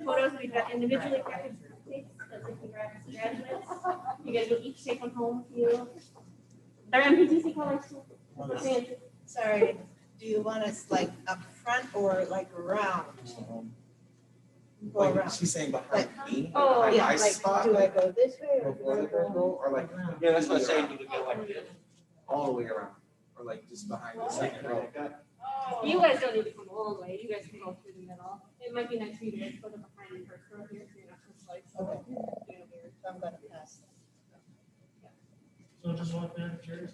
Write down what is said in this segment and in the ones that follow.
photos. We've got individually packaged cupcakes that we can grab as graduates. You guys will each take one home with you. They're MPTC colors too. Sorry, do you want us like up front or like around? Go Like around. she's saying behind me. Oh, behind yeah, my like, spot, do I go this way or do before I the girl go? or like Yeah, that's what I'm saying, you would go like this. all the way around, or like just behind the second row. You guys don't need to come all the way. You guys can go through the middle. It might be nice for you to just put it behind the first row here, so you're not just like Okay. being weird. I'm gonna pass. So just walk behind the chairs,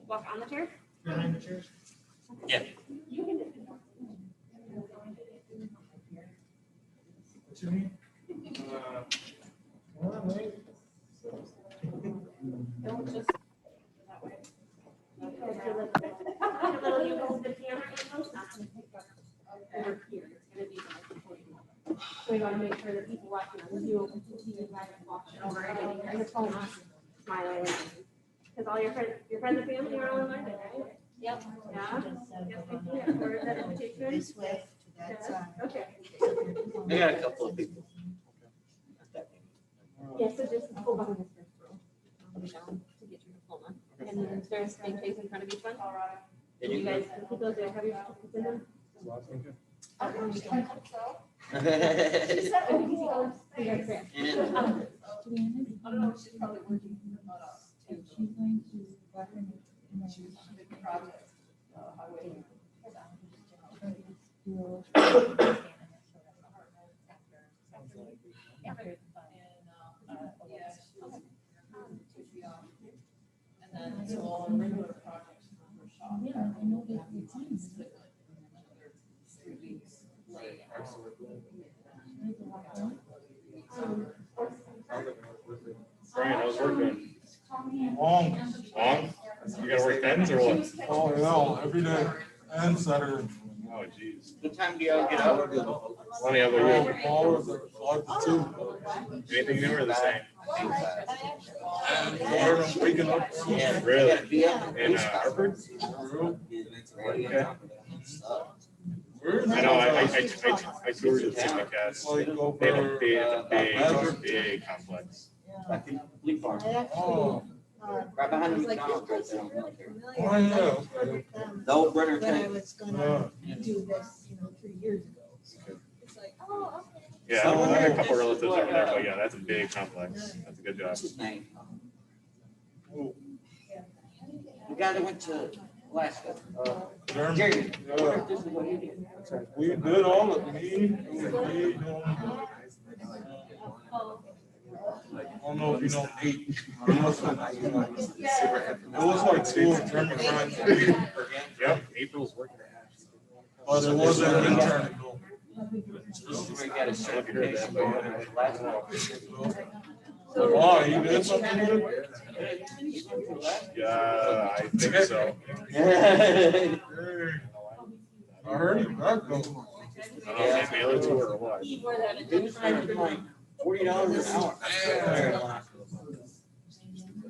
Walk on the chair. behind the chairs? Yeah. You can just. What you mean? Don't just that way. Little you hold the camera in close, not to pick up over here. It's gonna be like. So we want to make sure that people watching on Zoom can see you guys watching over and getting your phone smiling. Because all your friends and family are all invited, right? Yep. Yeah. Or is that invitation? This way to that side. Okay. I got a couple of people. Yeah, so just go behind this first row. Down to get your diploma. And then there's big things in front of each one. And you guys can keep those there, have your certificates in them. She said OPC colors. You guys agree? And I don't know, she's probably working she's going to govern and she's a big project, highway. And then so all the regular projects for her shop. Yeah, I know that it's nice. 3 weeks. Brian, how's work going? Long. You gotta work ends or what? Oh, yeah, every day and Saturday. Oh, jeez. what time do y'all get out? Plenty of it. Hours at 5 to 2. Anything new or the same? I'm waking up. Yeah, Really? you gotta be up. In Hartford? Okay. I know, I toured the Sigma Cats. Like They have a over. big complex. I think Bleak Farm. I actually, Oh, Right behind the was like, this McDonald's right place is there. really Oh, familiar. yeah, I okay. started them The old Brenner when I tank. was gonna do this, 3 years ago. It's like, oh, okay. Yeah, I have a couple relatives over there, but yeah, that's a big complex. That's a good job. What's his name? The guy that went to Alaska. Jeremy. Jerry. Yeah. This is what he did. We did all of me. I don't know if you know Nate. It was like 2 German friends. Yep, April's working. But it wasn't an intern though. This is where he got his certification. Oh, he did something good? Yeah, I think so. Hey, I heard he back though. I don't know if they mail it to her or what. He was making like $40 an hour.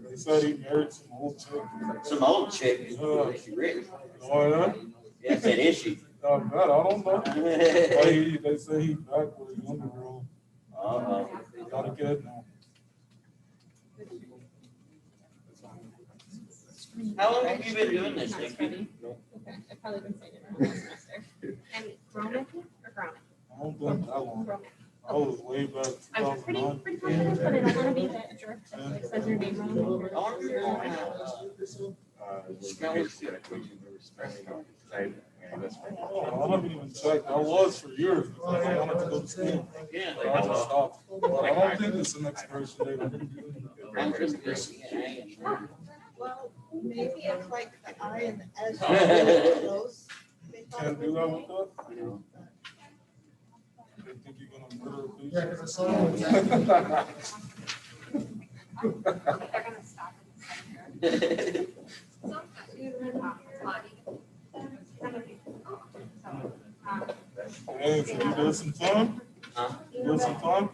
He said he married some old chick. Some old chick. Is she rich? Oh, yeah? Yeah, I said, is she? I bet, I don't know. But they say he back with a younger girl. He got a kid now. How long have you been doing this, Nick? Okay, I've probably been saying it wrong last semester. And Gromick or Gromick? I don't think that long. Gromick. I was way back I was pretty 2009. confident, but I don't want to be that jerk that like says your name wrong. I wonder if you're going Oh, I haven't even checked. I was for years because I wanted to go to school. Yeah. But I just stopped. But I don't think it's an expiration date. Well, maybe if like the I and the S are really close. they Can't do probably that with that? They think you're gonna murder a patient? Yeah, because I saw it. They're gonna stop it. Hey, so you did some time? Huh? You did some time?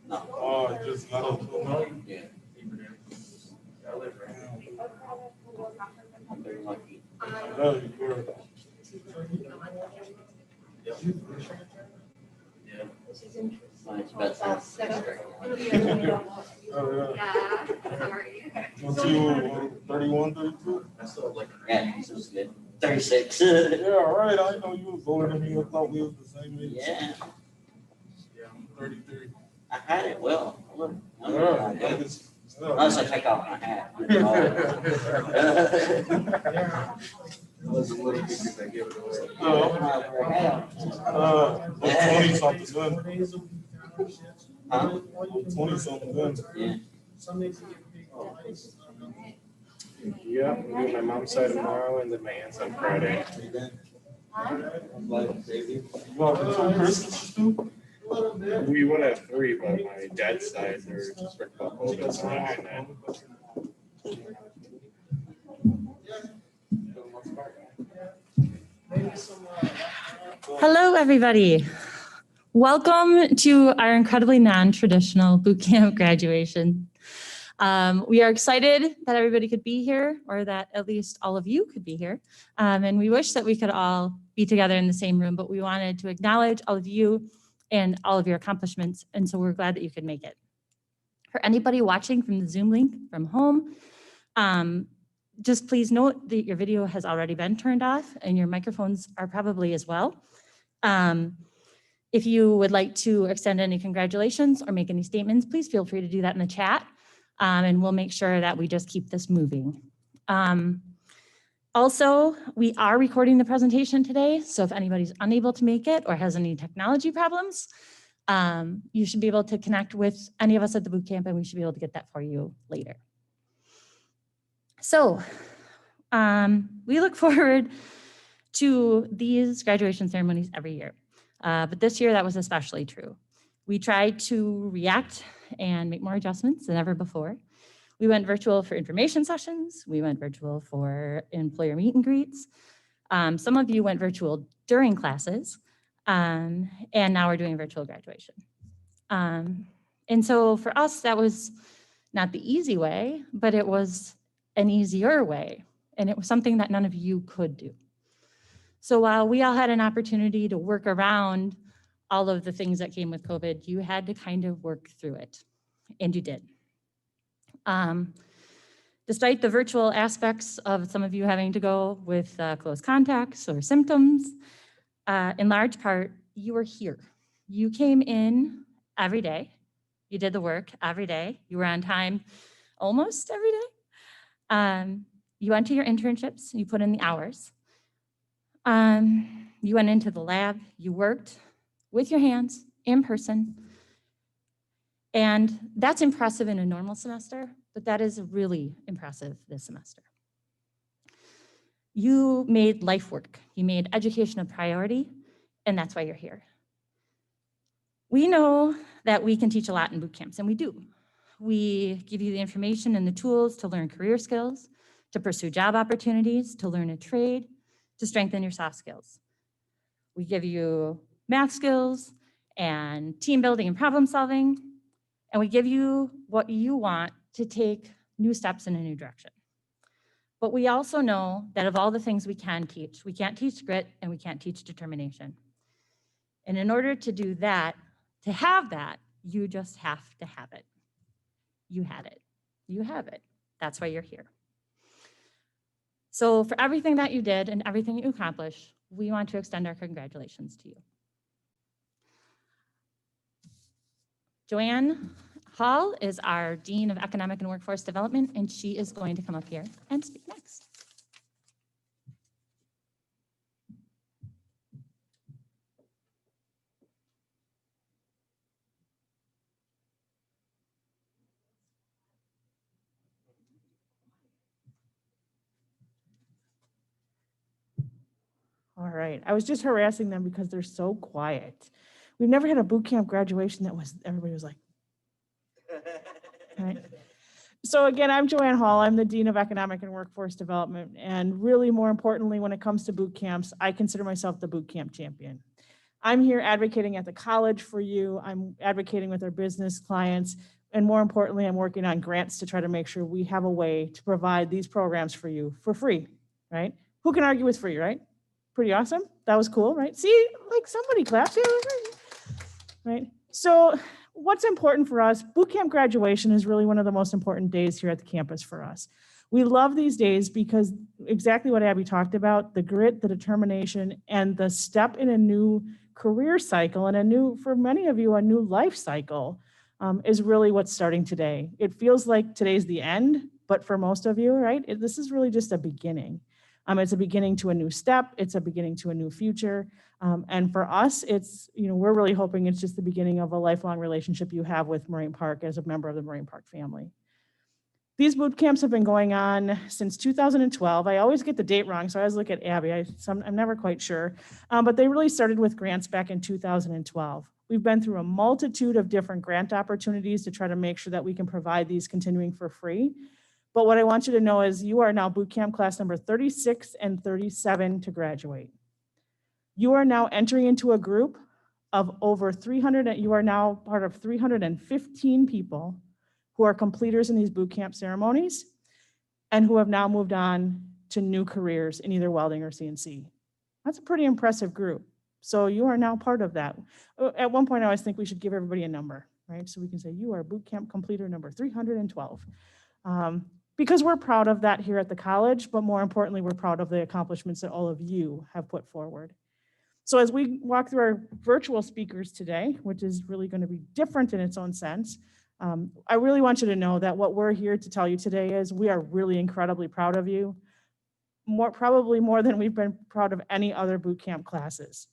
No. Oh, you just got up till now? Yeah. They're lucky. Yeah, you were. Yeah. This is interesting. Mine's about to sound sixth grade. Oh, Yeah, sorry. yeah. Don't you, 31, 32? That's sort of like. Yeah, so it's good. 36. Yeah, all right, I know you was older than me, I thought we was the same age. Yeah, Yeah, I'm 33. I had it well. Look, I'm Yeah, not that good. is- Unless I take off my hat. I was a little bit because I gave it away. I'm 20 something then. 4 days a week, scholarships. Huh? I'm 20 something then. Yeah. Some days you get big flights. Yeah, I'm doing my mom's side tomorrow and then my aunt's on Friday. I'm like, baby. You want the two Christmases too? We would have three, but my dad's side, they're just for COVID, so I'm doing that. Hello, everybody. Welcome to our incredibly non-traditional boot camp graduation. We are excited that everybody could be here, or that at least all of you could be here. And we wish that we could all be together in the same room, but we wanted to acknowledge all of you and all of your accomplishments. And so we're glad that you could make it. For anybody watching from the Zoom link from home, just please note that your video has already been turned off and your microphones are probably as well. If you would like to extend any congratulations or make any statements, please feel free to do that in the chat. And we'll make sure that we just keep this moving. Also, we are recording the presentation today. So if anybody's unable to make it or has any technology problems, you should be able to connect with any of us at the boot camp and we should be able to get that for you later. So we look forward to these graduation ceremonies every year. But this year that was especially true. We tried to react and make more adjustments than ever before. We went virtual for information sessions. We went virtual for employer meet and greets. Some of you went virtual during classes, and now we're doing virtual graduation. And so for us, that was not the easy way, but it was an easier way. And it was something that none of you could do. So while we all had an opportunity to work around all of the things that came with COVID, you had to kind of work through it, and you did. Despite the virtual aspects of some of you having to go with close contacts or symptoms, in large part, you were here. You came in every day. You did the work every day. You were on time almost every day. You went to your internships, you put in the hours. You went into the lab, you worked with your hands in person. And that's impressive in a normal semester, but that is really impressive this semester. You made life work. You made education a priority, and that's why you're here. We know that we can teach a lot in boot camps, and we do. We give you the information and the tools to learn career skills, to pursue job opportunities, to learn a trade, to strengthen your soft skills. We give you math skills and team building and problem solving, and we give you what you want to take new steps in a new direction. But we also know that of all the things we can't teach grit and we can't teach determination. And in order to do that, to have that, you just have to have it. You had it. You have it. That's why you're here. So for everything that you did and everything you accomplished, we want to extend our congratulations to you. Joanne Hall is our Dean of Economic and Workforce Development, and she is going to come up here and speak next. All right, I was just harassing them because they're so quiet. We've never had a boot camp graduation that was, everybody was like, right. So again, I'm Joanne Hall. I'm the Dean of Economic and Workforce Development. And really more importantly, when it comes to boot camps, I consider myself the boot camp champion. I'm here advocating at the college for you. I'm advocating with our business clients. And more importantly, I'm working on grants to try to make sure we have a way to provide these programs for you for free, right? Who can argue with free, right? Pretty awesome. That was cool, right? See, like somebody clapped, right? So what's important for us, boot camp graduation is really one of the most important days here at the campus for us. We love these days because exactly what Abby talked about, the grit, the determination, and the step in a new career cycle and a new, for many of you, a new life cycle is really what's starting today. It feels like today's the end, but for most of you, right, this is really just a beginning. It's a beginning to a new step. It's a beginning to a new future. And for us, it's, we're really hoping it's just the beginning of a lifelong relationship you have with Moraine Park as a member of the Moraine Park family. These boot camps have been going on since 2012. I always get the date wrong, so I always look at Abby. I'm never quite sure. But they really started with grants back in 2012. We've been through a multitude of different grant opportunities to try to make sure that we can provide these continuing for free. But what I want you to know is you are now boot camp class number 36 and 37 to graduate. You are now entering into a group of over 300, you are now part of 315 people who are completers in these boot camp ceremonies and who have now moved on to new careers in either welding or CNC. That's a pretty impressive group. So you are now part of that. At one point, I always think we should give everybody a number, right? So we can say you are boot camp completer number 312. Because we're proud of that here at the college, but more importantly, we're proud of the accomplishments that all of you have put forward. So as we walk through our virtual speakers today, which is really going to be different in its own sense, I really want you to know that what we're here to tell you today is we are really incredibly proud of you, probably more than we've been proud of any other boot camp classes.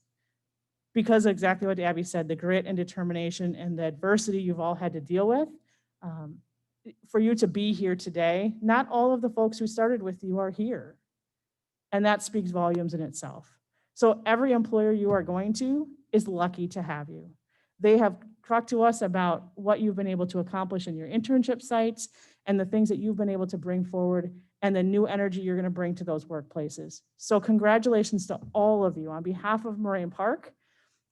Because exactly what Abby said, the grit and determination and the adversity you've all had to deal with, for you to be here today, not all of the folks who started with you are here. And that speaks volumes in itself. So every employer you are going to is lucky to have you. They have talked to us about what you've been able to accomplish in your internship sites and the things that you've been able to bring forward and the new energy you're going to bring to those workplaces. So congratulations to all of you on behalf of Moraine Park,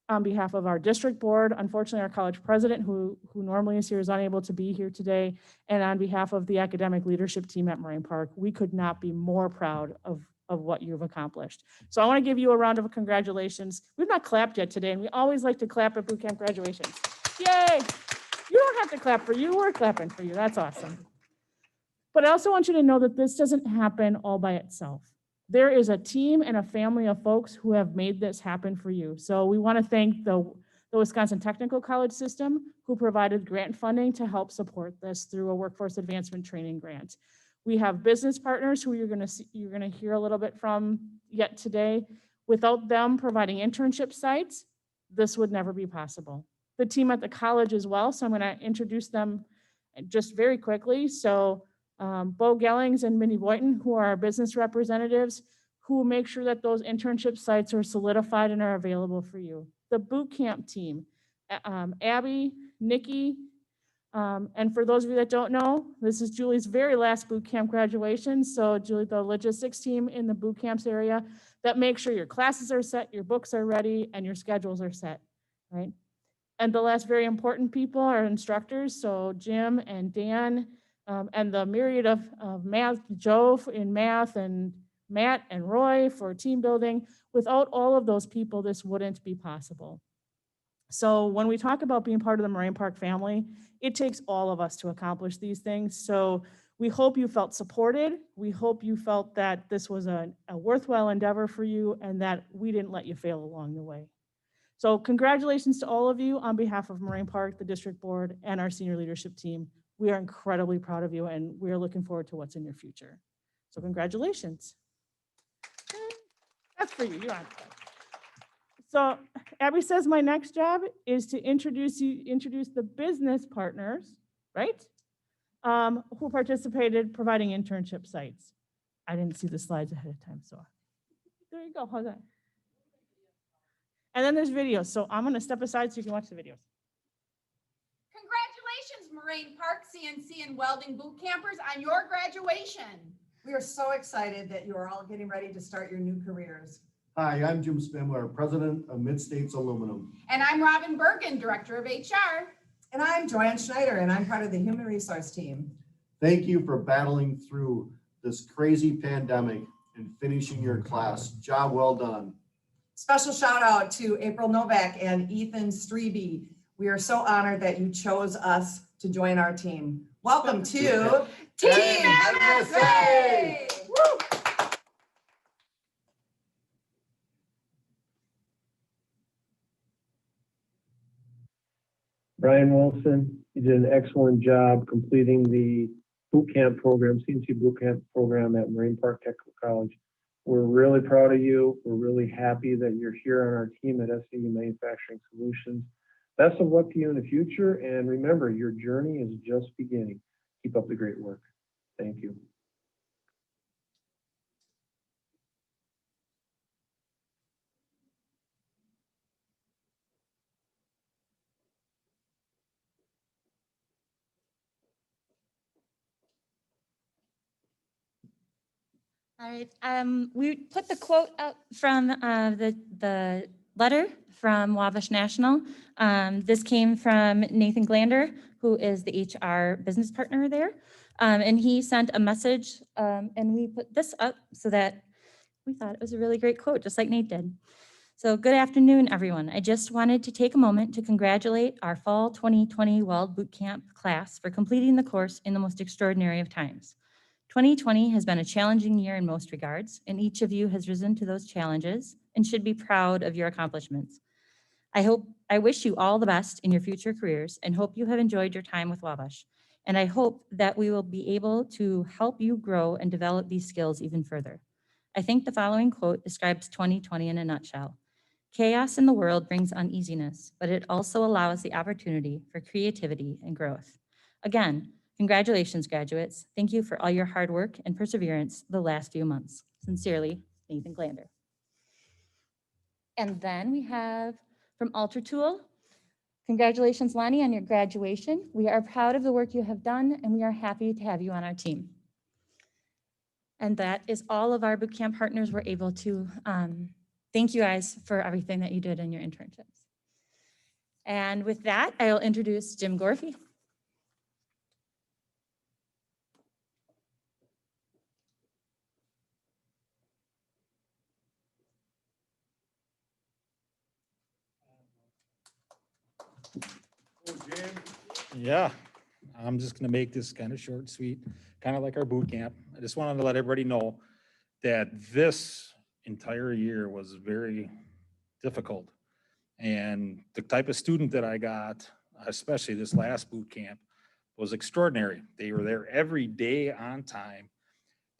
on behalf of our district board, unfortunately our college president who normally is here is unable to be here today, and on behalf of the academic leadership team at Moraine Park, we could not be more proud of what you've accomplished. So I want to give you a round of congratulations. We've not clapped yet today, and we always like to clap at boot camp graduations. Yay! You don't have to clap for you, we're clapping for you, that's awesome. But I also want you to know that this doesn't happen all by itself. There is a team and a family of folks who have made this happen for you. So we want to thank the Wisconsin Technical College system who provided grant funding to help support this through a workforce advancement training grant. We have business partners who you're going to hear a little bit from yet today. Without them providing internship sites, this would never be possible. The team at the college as well, so I'm going to introduce them just very quickly. So Bo Gellings and Mindy Boynton, who are our business representatives, who make sure that those internship sites are solidified and are available for you. The boot camp team, Abby, Nikki, and for those of you that don't know, this is Julie's very last boot camp graduation. So Julie, the logistics team in the boot camps area that make sure your classes are set, your books are ready, and your schedules are set, right? And the last very important people are instructors. So Jim and Dan, and the myriad of math, Joe in math, and Matt and Roy for team building. Without all of those people, this wouldn't be possible. So when we talk about being part of the Moraine Park family, it takes all of us to accomplish these things. So we hope you felt supported. We hope you felt that this was a worthwhile endeavor for you and that we didn't let you fail along the way. So congratulations to all of you on behalf of Moraine Park, the district board, and our senior leadership team. We are incredibly proud of you and we are looking forward to what's in your future. So congratulations. That's for you, you're on. So Abby says my next job is to introduce the business partners, right? Who participated providing internship sites. I didn't see the slides ahead of time, so there you go, how's that? And then there's videos, so I'm gonna step aside so you can watch the videos. Congratulations, Moraine Park CNC and welding boot campers on your graduation. We are so excited that you are all getting ready to start your new careers. Hi, I'm Jim Spindler, President of Mid-States Aluminum. And I'm Robin Bergen, Director of HR. And I'm Joanne Schneider, and I'm part of the Human Resource team. Thank you for battling through this crazy pandemic and finishing your class. Job well done. Special shout out to April Novak and Ethan Striebe. We are so honored that you chose us to join our team. Welcome to Team MSA! Brian Wilson, you did an excellent job completing the boot camp program, CNC boot camp program at Marine Park Technical College. We're really proud of you. We're really happy that you're here on our team at SAU Manufacturing Solutions. Best of luck to you in the future, and remember, your journey is just beginning. Keep up the great work. Thank you. All right, we put the quote up from the letter from Wabash National. This came from Nathan Glander, who is the HR business partner there. And he sent a message, and we put this up so that we thought it was a really great quote, just like Nate did. So good afternoon, everyone. I just wanted to take a moment to congratulate our fall 2020 Weld Boot Camp class for completing the course in the most extraordinary of times. 2020 has been a challenging year in most regards, and each of you has risen to those challenges and should be proud of your accomplishments. I wish you all the best in your future careers and hope you have enjoyed your time with Wabash. And I hope that we will be able to help you grow and develop these skills even further. I think the following quote describes 2020 in a nutshell. Chaos in the world brings uneasiness, but it also allows the opportunity for creativity and growth. Again, congratulations, graduates. Thank you for all your hard work and perseverance the last few months. Sincerely, Nathan Glander. And then we have from Alter Tool. Congratulations, Lonnie, on your graduation. We are proud of the work you have done, and we are happy to have you on our team. And that is all of our bootcamp partners were able to thank you guys for everything that you did in your internships. And with that, I'll introduce Jim Gorfie. Yeah, I'm just gonna make this kind of short and sweet, kind of like our boot camp. I just wanted to let everybody know that this entire year was very difficult. And the type of student that I got, especially this last boot camp, was extraordinary. They were there every day on time.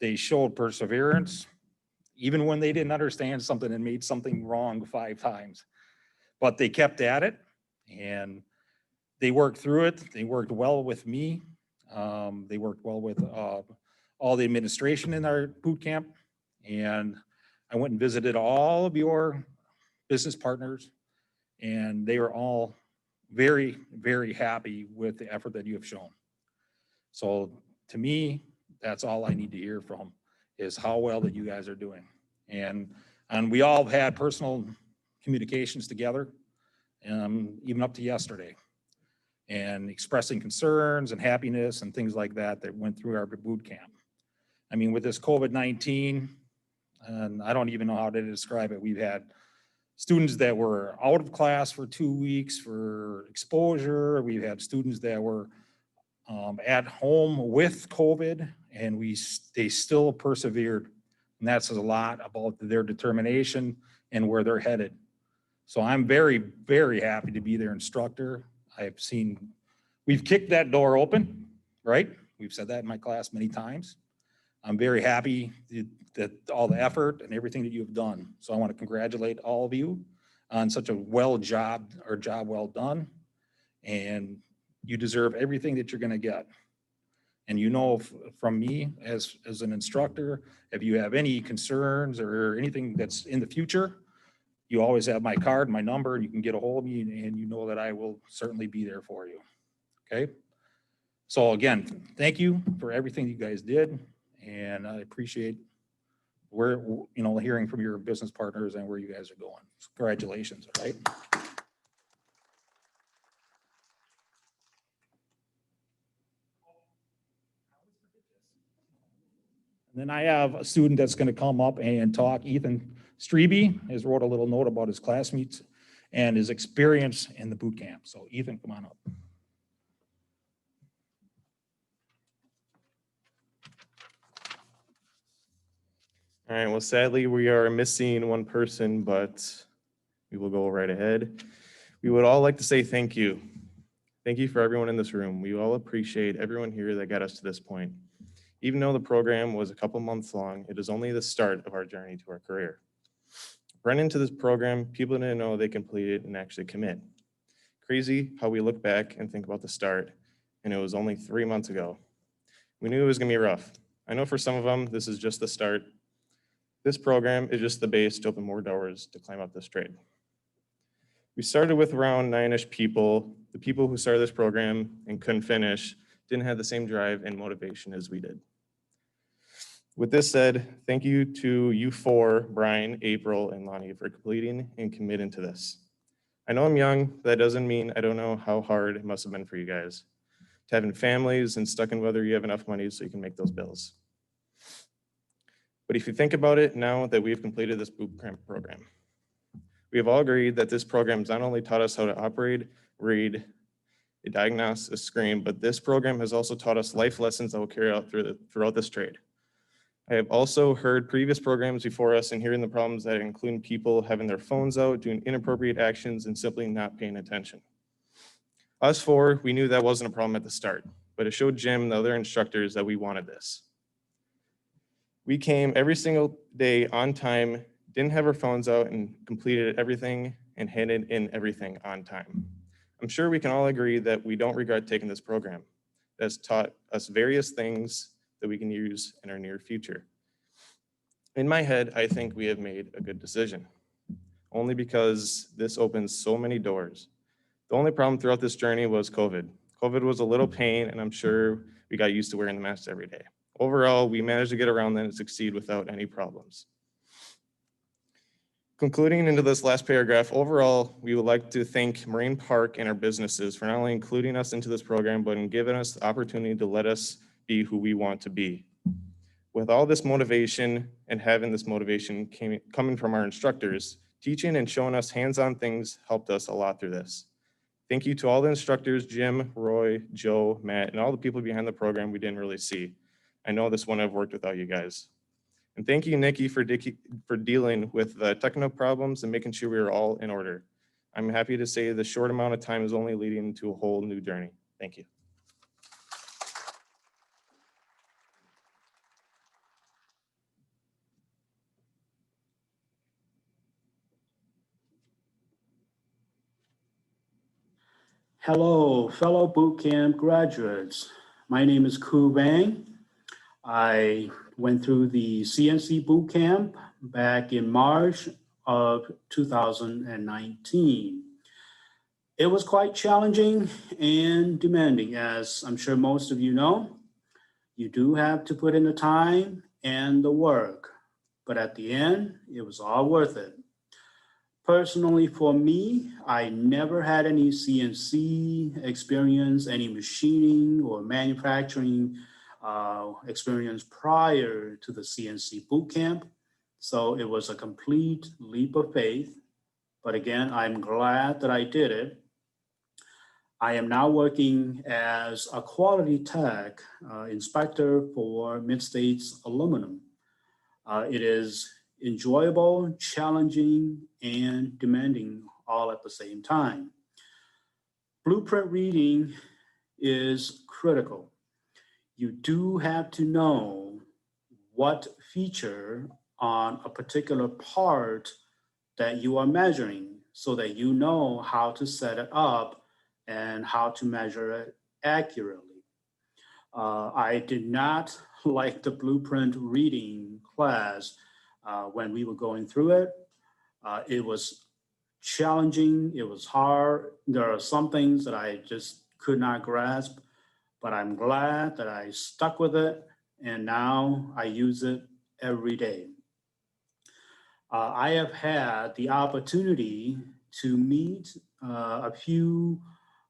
They showed perseverance, even when they didn't understand something and made something wrong 5 times. But they kept at it, and they worked through it. They worked well with me. They worked well with all the administration in our boot camp. And I went and visited all of your business partners, and they were all very, very happy with the effort that you have shown. So to me, that's all I need to hear from is how well that you guys are doing. And we all had personal communications together, even up to yesterday, and expressing concerns and happiness and things like that that went through our boot camp. I mean, with this COVID-19, and I don't even know how to describe it, we've had students that were out of class for 2 weeks for exposure. We've had students that were at home with COVID, and they still persevered. And that says a lot about their determination and where they're headed. So I'm very, very happy to be their instructor. We've kicked that door open, right? We've said that in my class many times. I'm very happy that all the effort and everything that you've done. So I want to congratulate all of you on such a job well done. And you deserve everything that you're going to get. And you know from me as an instructor, if you have any concerns or anything that's in the future, you always have my card, my number, and you can get a hold of me, and you know that I will certainly be there for you. Okay? So again, thank you for everything you guys did, and I appreciate hearing from your business partners and where you guys are going. Congratulations, all right? Then I have a student that's going to come up and talk. Ethan Striebe has wrote a little note about his classmates and his experience in the boot camp. So Ethan, come on up. All right, well, sadly, we are missing one person, but we will go right ahead. We would all like to say thank you. Thank you for everyone in this room. We all appreciate everyone here that got us to this point. Even though the program was a couple months long, it is only the start of our journey to our career. Run into this program, people didn't know they completed and actually commit. Crazy how we look back and think about the start, and it was only 3 months ago. We knew it was gonna be rough. I know for some of them, this is just the start. This program is just the base to open more doors to climb up this trade. We started with around 9-ish people. The people who started this program and couldn't finish didn't have the same drive and motivation as we did. With this said, thank you to you four, Brian, April, and Lonnie, for completing and committing to this. I know I'm young, but that doesn't mean I don't know how hard it must have been for you guys, to having families and stuck in whether you have enough money so you can make those bills. But if you think about it, now that we've completed this boot camp program, we have all agreed that this program has not only taught us how to operate, read, diagnose, scream, but this program has also taught us life lessons that will carry out throughout this trade. I have also heard previous programs before us and hearing the problems that include people having their phones out, doing inappropriate actions, and simply not paying attention. Us four, we knew that wasn't a problem at the start, but it showed Jim and the other instructors that we wanted this. We came every single day on time, didn't have our phones out, and completed everything and handed in everything on time. I'm sure we can all agree that we don't regret taking this program. That's taught us various things that we can use in our near future. In my head, I think we have made a good decision, only because this opens so many doors. The only problem throughout this journey was COVID. COVID was a little pain, and I'm sure we got used to wearing the masks every day. Overall, we managed to get around that and succeed without any problems. Concluding into this last paragraph, overall, we would like to thank Marine Park and our businesses for not only including us into this program, but in giving us the opportunity to let us be who we want to be. With all this motivation and having this motivation coming from our instructors, teaching and showing us hands-on things helped us a lot through this. Thank you to all the instructors, Jim, Roy, Joe, Matt, and all the people behind the program we didn't really see. I know this wouldn't have worked without you guys. And thank you, Nikki, for dealing with the technical problems and making sure we were all in order. I'm happy to say the short amount of time is only leading to a whole new journey. Thank you. Hello, fellow boot camp graduates. My name is Ku Bang. I went through the CNC boot camp back in March of 2019. It was quite challenging and demanding, as I'm sure most of you know. You do have to put in the time and the work, but at the end, it was all worth it. Personally, for me, I never had any CNC experience, any machining or manufacturing experience prior to the CNC boot camp. So it was a complete leap of faith. But again, I'm glad that I did it. I am now working as a quality tech inspector for Mid-States Aluminum. It is enjoyable, challenging, and demanding all at the same time. Blueprint reading is critical. You do have to know what feature on a particular part that you are measuring so that you know how to set it up and how to measure it accurately. I did not like the blueprint reading class when we were going through it. It was challenging, it was hard. There are some things that I just could not grasp, but I'm glad that I stuck with it, and now I use it every day. I have had the opportunity to meet a few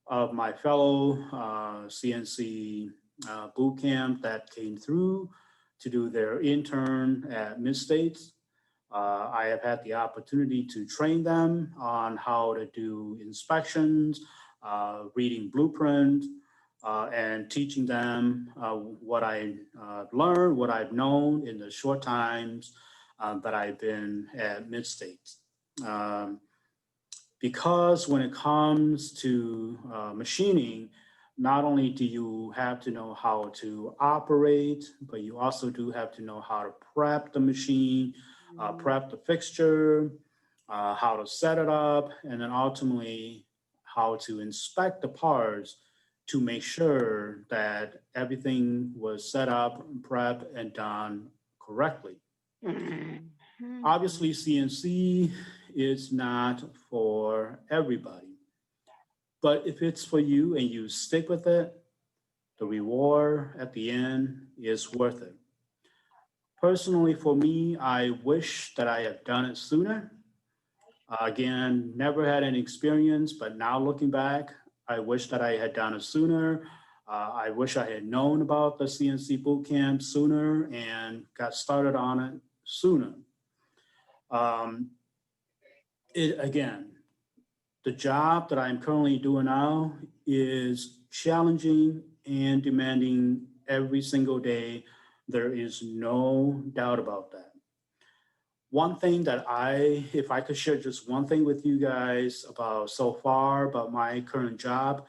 of my fellow CNC boot camp that came through to do their intern at Mid-States. I have had the opportunity to train them on how to do inspections, reading blueprint, and teaching them what I learned, what I've known in the short times that I've been at Mid-State. Because when it comes to machining, not only do you have to know how to operate, but you also do have to know how to prep the machine, prep the fixture, how to set it up, and then ultimately how to inspect the parts to make sure that everything was set up, prepped, and done correctly. Obviously, CNC is not for everybody, but if it's for you and you stick with it, the reward at the end is worth it. Personally, for me, I wish that I had done it sooner. Again, never had any experience, but now looking back, I wish that I had done it sooner. I wish I had known about the CNC bootcamp sooner and got started on it sooner. Again, the job that I'm currently doing now is challenging and demanding every single day. There is no doubt about that. One thing that if I could share just one thing with you guys about so far about my current job,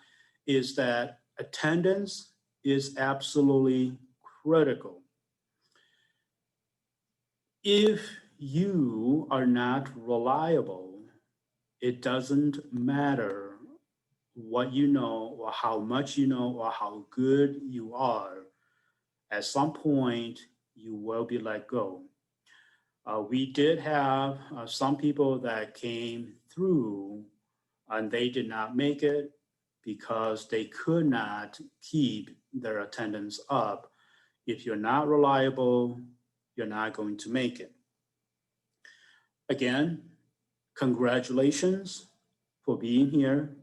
is that attendance is absolutely critical. If you are not reliable, it doesn't matter what you know or how much you know or how good you are. At some point, you will be let go. We did have some people that came through and they did not make it because they could not keep their attendance up. If you're not reliable, you're not going to make it. Again, congratulations for being here.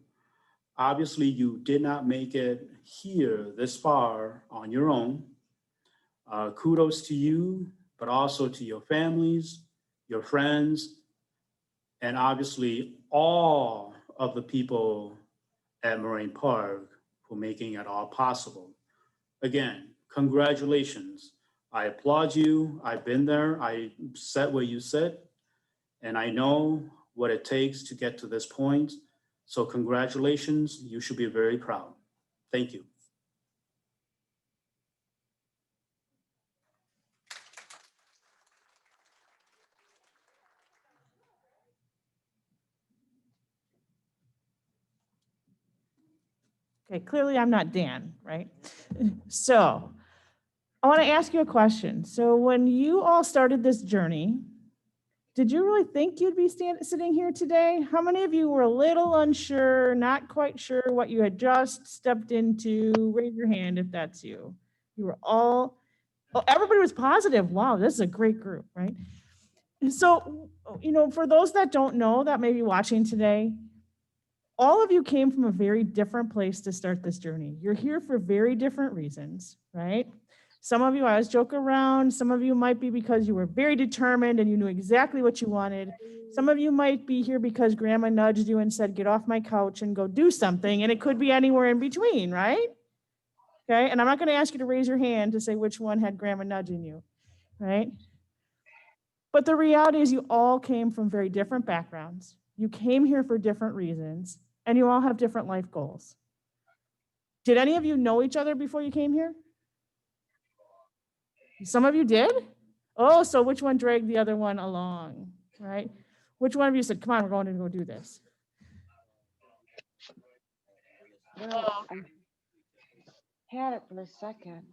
Obviously, you did not make it here this far on your own. Kudos to you, but also to your families, your friends, and obviously all of the people at Moraine Park for making it all possible. Again, congratulations. I applaud you. I've been there. I sat where you sit, and I know what it takes to get to this point. So congratulations. You should be very proud. Thank you. Okay, clearly I'm not Dan, right? So I want to ask you a question. So when you all started this journey, did you really think you'd be sitting here today? How many of you were a little unsure, not quite sure what you had just stepped into? Raise your hand if that's you. You were all, oh, everybody was positive. Wow, this is a great group, right? And so, you know, for those that don't know that may be watching today, all of you came from a very different place to start this journey. You're here for very different reasons, right? Some of you, I always joke around. Some of you might be because you were very determined and you knew exactly what you wanted. Some of you might be here because grandma nudged you and said, get off my couch and go do something. And it could be anywhere in between, right? Okay, and I'm not going to ask you to raise your hand to say which one had grandma nudging you, right? But the reality is you all came from very different backgrounds. You came here for different reasons, and you all have different life goals. Did any of you know each other before you came here? Some of you did? Oh, so which one dragged the other one along, right? Which one of you said, come on, we're going to go do this? Well, I had it for a second.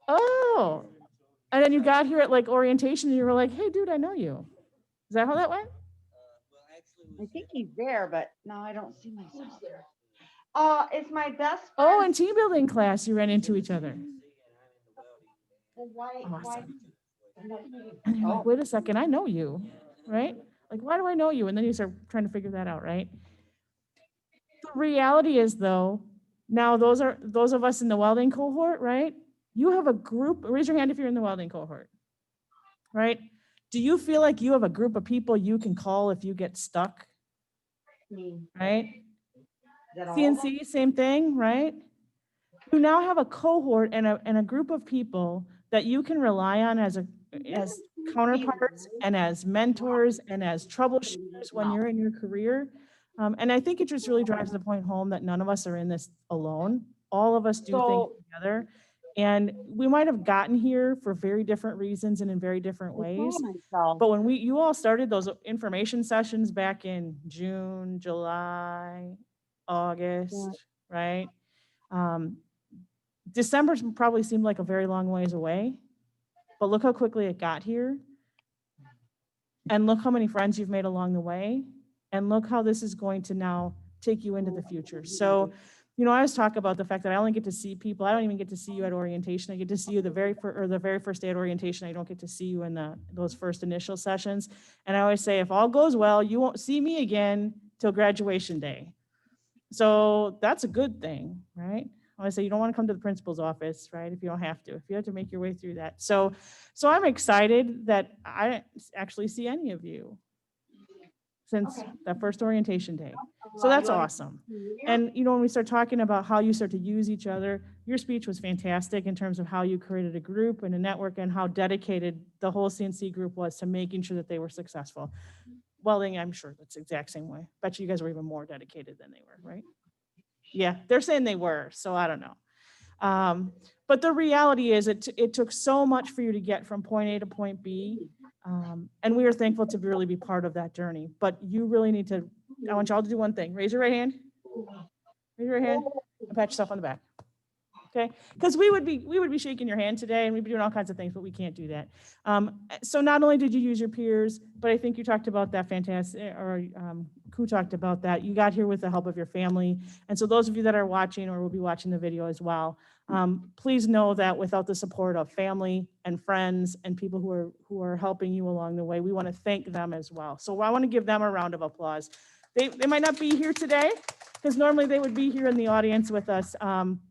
Oh, and then you got here at like orientation and you were like, hey, dude, I know you. Is that how that went? I think he's there, but no, I don't see myself there. It's my best friend. Oh, in team building class, you ran into each other. Why? Awesome. And you're like, wait a second, I know you, right? Like, why do I know you? And then you start trying to figure that out, right? The reality is, though, now those of us in the welding cohort, right? You have a group, raise your hand if you're in the welding cohort, right? Do you feel like you have a group of people you can call if you get stuck? Right? CNC, same thing, right? You now have a cohort and a group of people that you can rely on as counterparts and as mentors and as troubleshooters when you're in your career. And I think it just really drives the point home that none of us are in this alone. All of us do things together. And we might have gotten here for very different reasons and in very different ways. But when you all started those information sessions back in June, July, August, right? December probably seemed like a very long ways away, but look how quickly it got here. And look how many friends you've made along the way. And look how this is going to now take you into the future. So, you know, I always talk about the fact that I only get to see people. I don't even get to see you at orientation. I get to see you the very first day at orientation. I don't get to see you in those first initial sessions. And I always say, if all goes well, you won't see me again till graduation day. So that's a good thing, right? I always say you don't want to come to the principal's office, right? If you don't have to, if you have to make your way through that. So I'm excited that I didn't actually see any of you since that first orientation day. So that's awesome. And, you know, when we start talking about how you start to use each other, your speech was fantastic in terms of how you created a group and a network and how dedicated the whole CNC group was to making sure that they were successful. Welding, I'm sure that's the exact same way. Bet you guys were even more dedicated than they were, right? Yeah, they're saying they were, so I don't know. But the reality is it took so much for you to get from point A to point B. And we are thankful to really be part of that journey. But you really need to, I want y'all to do one thing. Raise your right hand. Raise your right hand and pat yourself on the back. Okay, because we would be shaking your hand today and we'd be doing all kinds of things, but we can't do that. So not only did you use your peers, but I think you talked about that fantastic, or Ku talked about that. You got here with the help of your family. And so those of you that are watching or will be watching the video as well, please know that without the support of family and friends and people who are helping you along the way, we want to thank them as well. So I want to give them a round of applause. They might not be here today, because normally they would be here in the audience with us,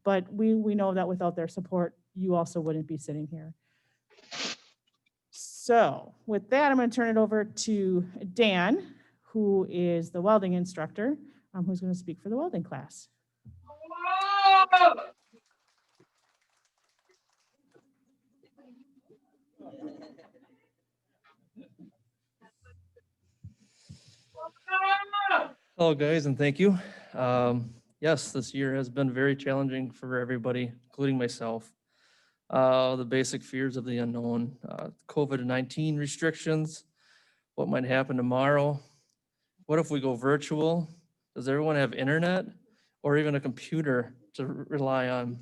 but we know that without their support, you also wouldn't be sitting here. So with that, I'm going to turn it over to Dan, who is the welding instructor, who's going to speak for the welding class. Hello, guys, and thank you. Yes, this year has been very challenging for everybody, including myself. The basic fears of the unknown, COVID-19 restrictions, what might happen tomorrow. What if we go virtual? Does everyone have internet or even a computer to rely on?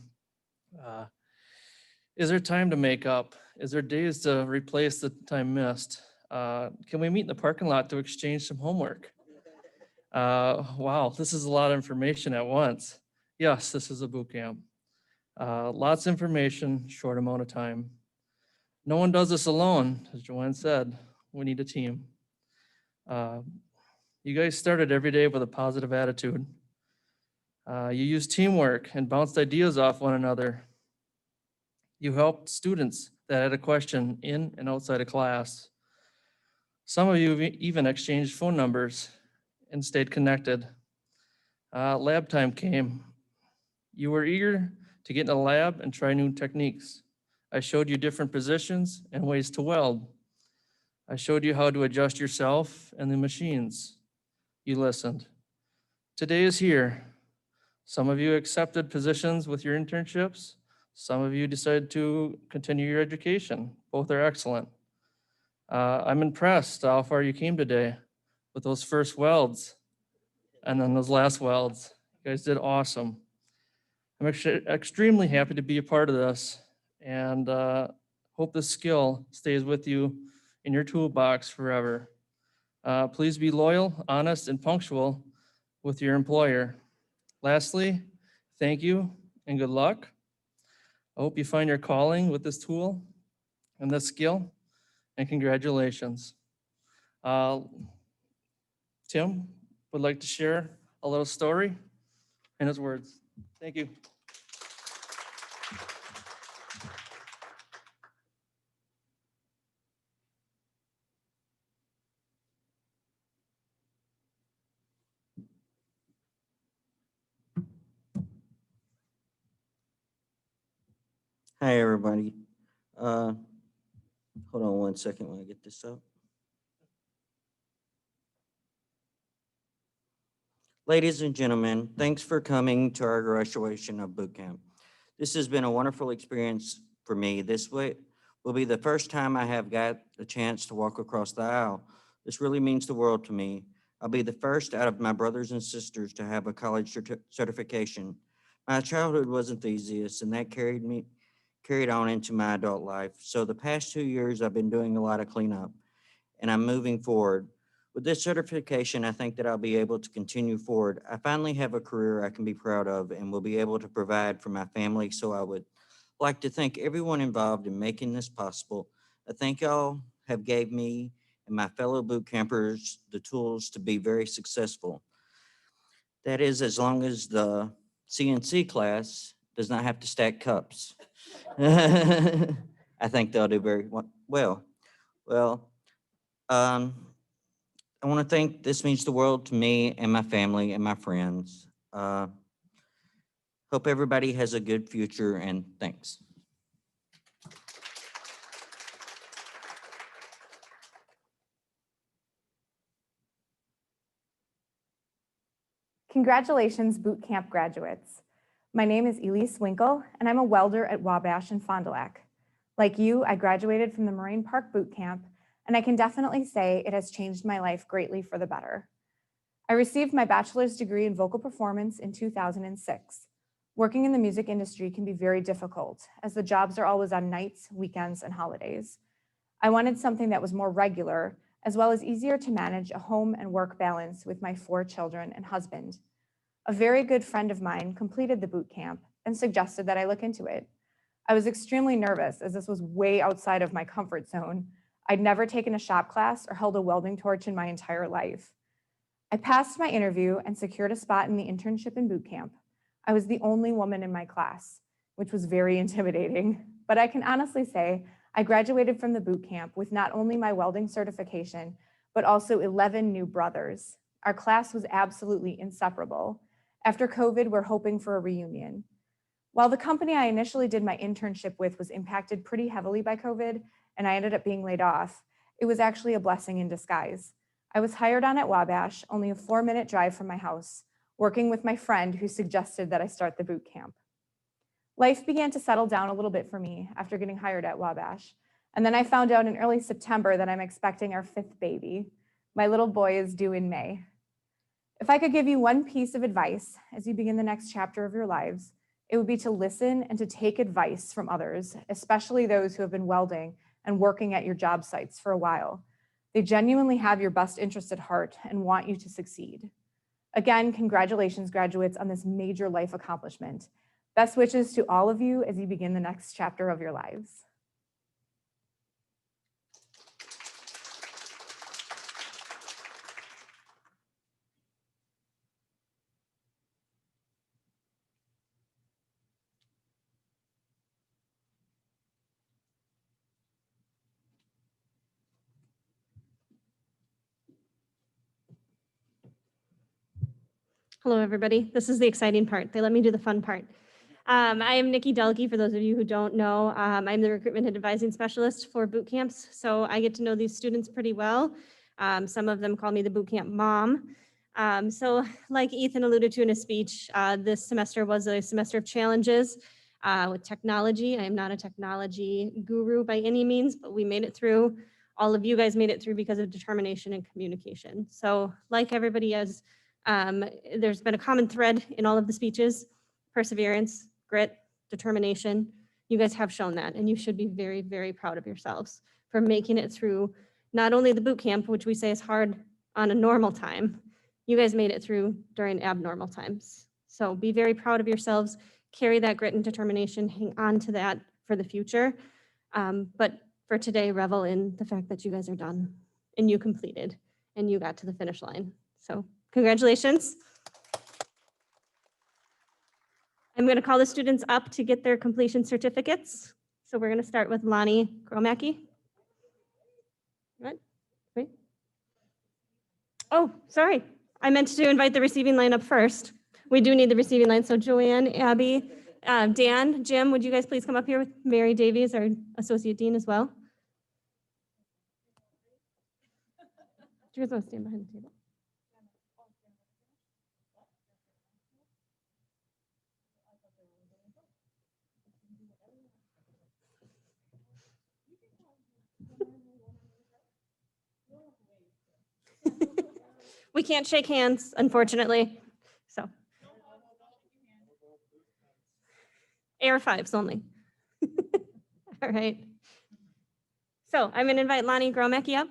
Is there time to make up? Is there days to replace the time missed? Can we meet in the parking lot to exchange some homework? Wow, this is a lot of information at once. Yes, this is a boot camp. Lots of information, short amount of time. No one does this alone, as Joanne said. We need a team. You guys started every day with a positive attitude. You used teamwork and bounced ideas off one another. You helped students that had a question in and outside of class. Some of you even exchanged phone numbers and stayed connected. Lab time came. You were eager to get in the lab and try new techniques. I showed you different positions and ways to weld. I showed you how to adjust yourself and the machines. You listened. Today is here. Some of you accepted positions with your internships. Some of you decided to continue your education. Both are excellent. I'm impressed how far you came today with those first welds and then those last welds. You guys did awesome. I'm extremely happy to be a part of this and hope this skill stays with you in your toolbox forever. Please be loyal, honest, and punctual with your employer. Lastly, thank you and good luck. I hope you find your calling with this tool and this skill, and congratulations. Tim would like to share a little story in his words. Thank you. Hi, everybody. Hold on one second while I get this up. Ladies and gentlemen, thanks for coming to our graduation of boot camp. This has been a wonderful experience for me. This will be the first time I have got a chance to walk across the aisle. This really means the world to me. I'll be the first out of my brothers and sisters to have a college certification. My childhood wasn't the easiest, and that carried on into my adult life. So the past 2 years, I've been doing a lot of cleanup, and I'm moving forward. With this certification, I think that I'll be able to continue forward. I finally have a career I can be proud of and will be able to provide for my family. So I would like to thank everyone involved in making this possible. I thank y'all have gave me and my fellow boot campers the tools to be very successful. That is, as long as the CNC class does not have to stack cups. I think they'll do very well. Well, I want to thank, this means the world to me and my family and my friends. Hope everybody has a good future, and thanks. Congratulations, boot camp graduates. My name is Elise Winkle, and I'm a welder at Wabash in Fond du Lac. Like you, I graduated from the Moraine Park boot camp, and I can definitely say it has changed my life greatly for the better. I received my bachelor's degree in vocal performance in 2006. Working in the music industry can be very difficult, as the jobs are always on nights, weekends, and holidays. I wanted something that was more regular, as well as easier to manage a home and work balance with my 4 children and husband. A very good friend of mine completed the boot camp and suggested that I look into it. I was extremely nervous, as this was way outside of my comfort zone. I'd never taken a shop class or held a welding torch in my entire life. I passed my interview and secured a spot in the internship in boot camp. I was the only woman in my class, which was very intimidating, but I can honestly say I graduated from the boot camp with not only my welding certification, but also 11 new brothers. Our class was absolutely inseparable. After COVID, we're hoping for a reunion. While the company I initially did my internship with was impacted pretty heavily by COVID, and I ended up being laid off, it was actually a blessing in disguise. I was hired on at Wabash, only a 4-minute drive from my house, working with my friend who suggested that I start the boot camp. Life began to settle down a little bit for me after getting hired at Wabash, and then I found out in early September that I'm expecting our 5th baby. My little boy is due in May. If I could give you one piece of advice as you begin the next chapter of your lives, it would be to listen and to take advice from others, especially those who have been welding and working at your job sites for a while. They genuinely have your best interest at heart and want you to succeed. Again, congratulations, graduates, on this major life accomplishment. Best wishes to all of you as you begin the next chapter of your lives. Hello, everybody. This is the exciting part. They let me do the fun part. I am Nikki Delke, for those of you who don't know. I'm the recruitment and advising specialist for boot camps, so I get to know these students pretty well. Some of them call me the boot camp mom. So like Ethan alluded to in his speech, this semester was a semester of challenges with technology. I am not a technology guru by any means, but we made it through. All of you guys made it through because of determination and communication. So like everybody has, there's been a common thread in all of the speeches: perseverance, grit, determination. You guys have shown that, and you should be very, very proud of yourselves for making it through not only the boot camp, which we say is hard on a normal time. You guys made it through during abnormal times. So be very proud of yourselves, carry that grit and determination, hang on to that for the future. But for today, revel in the fact that you guys are done and you completed and you got to the finish line. So congratulations. I'm going to call the students up to get their completion certificates. So we're going to start with Lonnie Gromacki. What? Wait. Oh, sorry. I meant to invite the receiving line up first. We do need the receiving line. So Joanne, Abby, Dan, Jim, would you guys please come up here with Mary Davies, our Associate Dean as well? Do you guys want to stand behind the table? We can't shake hands, unfortunately, so. Air fives only. All right. So I'm going to invite Lonnie Gromecki up.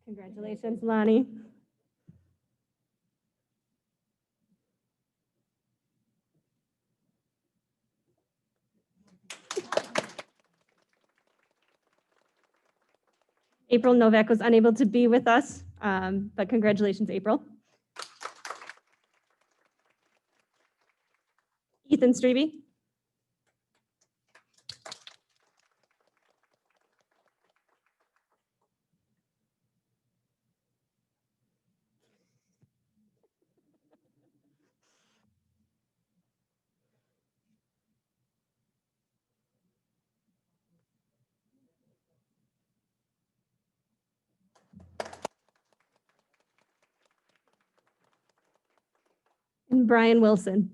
Congratulations, Lonnie. April Novak was unable to be with us, but congratulations, April. Ethan Striebe. And Brian Wilson.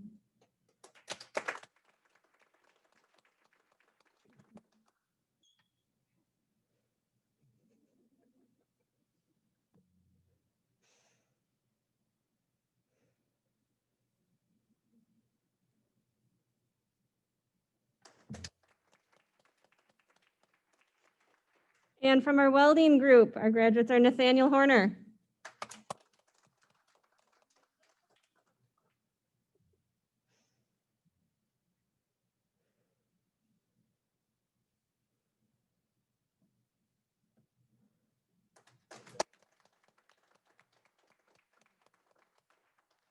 And from our welding group, our graduates are Nathaniel Horner.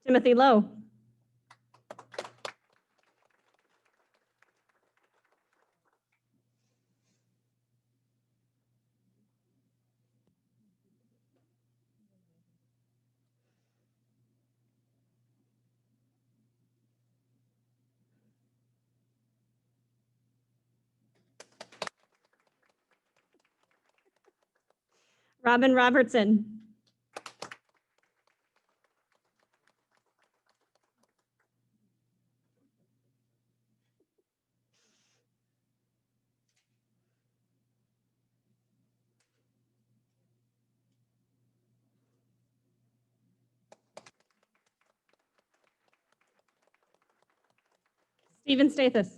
Timothy Lowe. Robin Robertson. Stephen Stathis.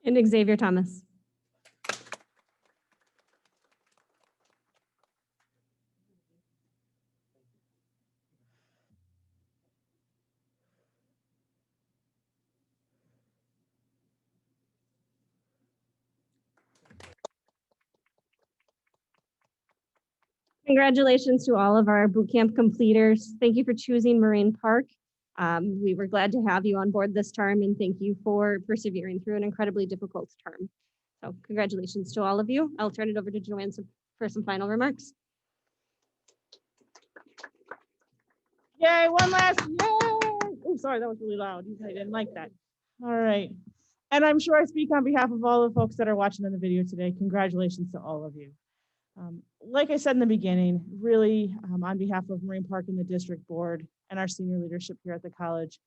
And Xavier Thomas. Congratulations to all of our boot camp completers. Thank you for choosing Moraine Park. We were glad to have you on board this term, and thank you for persevering through an incredibly difficult term. So congratulations to all of you. I'll turn it over to Joanne for some final remarks. Yay, one last, yay! Oh, sorry, that was really loud. I didn't like that. All right. And I'm sure I speak on behalf of all the folks that are watching in the video today. Congratulations to all of you. Like I said in the beginning, really on behalf of Moraine Park and the district board and our senior leadership here at the college,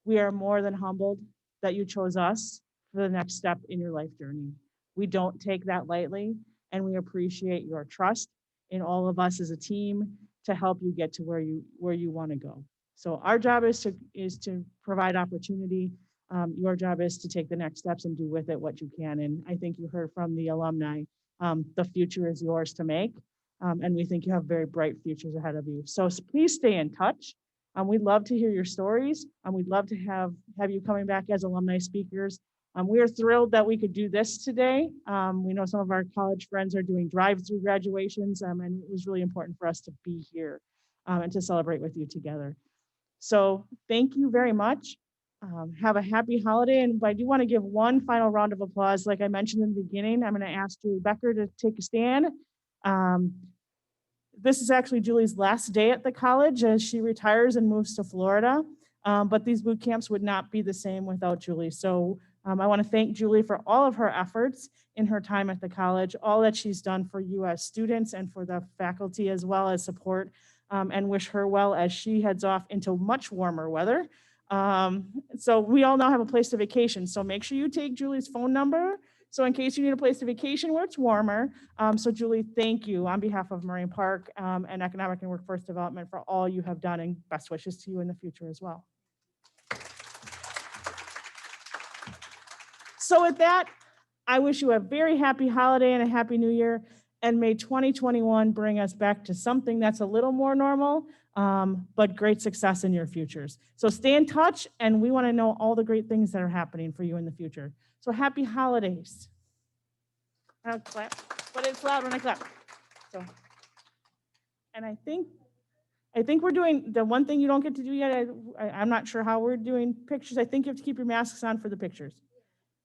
we are more than humbled that you chose us for the next step in your life journey. We don't take that lightly, and we appreciate your trust in all of us as a team to help you get to where you want to go. So our job is to provide opportunity. Your job is to take the next steps and do with it what you can. And I think you heard from the alumni, the future is yours to make. And we think you have very bright futures ahead of you. So please stay in touch. We'd love to hear your stories. We'd love to have you coming back as alumni speakers. We are thrilled that we could do this today. We know some of our college friends are doing drive-through graduations, and it was really important for us to be here and to celebrate with you together. So thank you very much. Have a happy holiday. And I do want to give one final round of applause. Like I mentioned in the beginning, I'm going to ask Julie Becker to take a stand. This is actually Julie's last day at the college as she retires and moves to Florida. But these boot camps would not be the same without Julie. So I want to thank Julie for all of her efforts in her time at the college, all that she's done for you as students and for the faculty as well as support, and wish her well as she heads off into much warmer weather. So we all now have a place to vacation. So make sure you take Julie's phone number. So in case you need a place to vacation where it's warmer. So Julie, thank you on behalf of Moraine Park and Economic and Workforce Development for all you have done, and best wishes to you in the future as well. So with that, I wish you a very happy holiday and a happy new year. And may 2021 bring us back to something that's a little more normal, but great success in your futures. So stay in touch, and we want to know all the great things that are happening for you in the future. So happy holidays. I'll clap, but it's loud when I clap. So, and I think we're doing the one thing you don't get to do yet. I'm not sure how we're doing pictures. I think you have to keep your masks on for the pictures.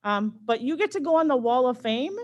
But you get to go on the Wall of Fame